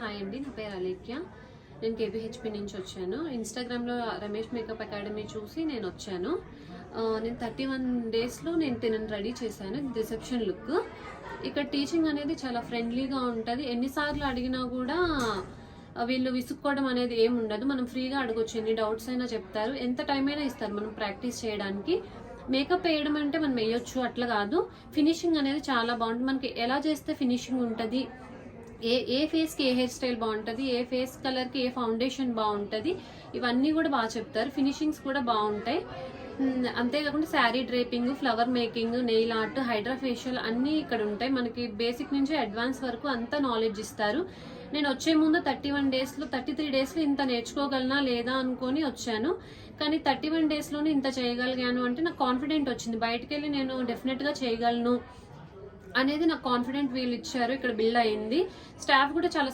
Hi అండి, నా పేరు అలేఖ్య. నేను కేబిహెచ్పి నుంచి వచ్చాను. ఇన్స్టాగ్రామ్లో రమేష్ మేకప్ అకాడమీ చూసి నేను వచ్చాను. నేను 31 డేస్లో నేను తినని రెడీ చేశాను. Reception look. ఇక్కడ టీచింగ్ అనేది చాలా ఫ్రెండ్లీగా ఉంటుంది. ఎన్నిసార్లు అడిగినా కూడా వీళ్ళు విసుక్కోవడం అనేది ఏమి ఉండదు. మనం ఫ్రీగా అడగొచ్చు, ఎన్ని డౌట్స్ అయినా చెప్తారు, ఎంత టైం అయినా ఇస్తారు మనం ప్రాక్టీస్ చేయడానికి. మేకప్ వేయడం అంటే మనం వేయొచ్చు, అట్లా కాదు. ఫినిషింగ్ అనేది చాలా బాగుంటుంది. మనకి ఎలా చేస్తే ఫినిషింగ్ ఉంటుంది, ఏ ఫేస్కి ఏ హెయిర్ స్టైల్ బాగుంటుంది, ఏ ఫేస్ కలర్కి ఏ ఫౌండేషన్ బాగుంటుంది, ఇవన్నీ కూడా బాగా చెప్తారు. ఫినిషింగ్స్ కూడా బాగుంటాయి. అంతేకాకుండా sari draping, flower making, nail art, hydra facial అన్నీ ఇక్కడ ఉంటాయి. మనకి బేసిక్ నుంచి అడ్వాన్స్ వరకు అంతా నాలెడ్జ్ ఇస్తారు. నేను వచ్చే ముందు 33 డేస్లో ఇంత నేర్చుకోగలనా లేదా అనుకొని వచ్చాను. కానీ 31 డేస్లోనే ఇంత చేయగలిగాను అంటే నాకు కాన్ఫిడెంట్ వచ్చింది. బయటకు వెళ్ళి నేను డెఫినెట్గా చేయగలను అనేది నాకు కాన్ఫిడెంట్ వీళ్ళు ఇచ్చారు. ఇక్కడ బిల్డ్ అయింది. స్టాఫ్ కూడా చాలా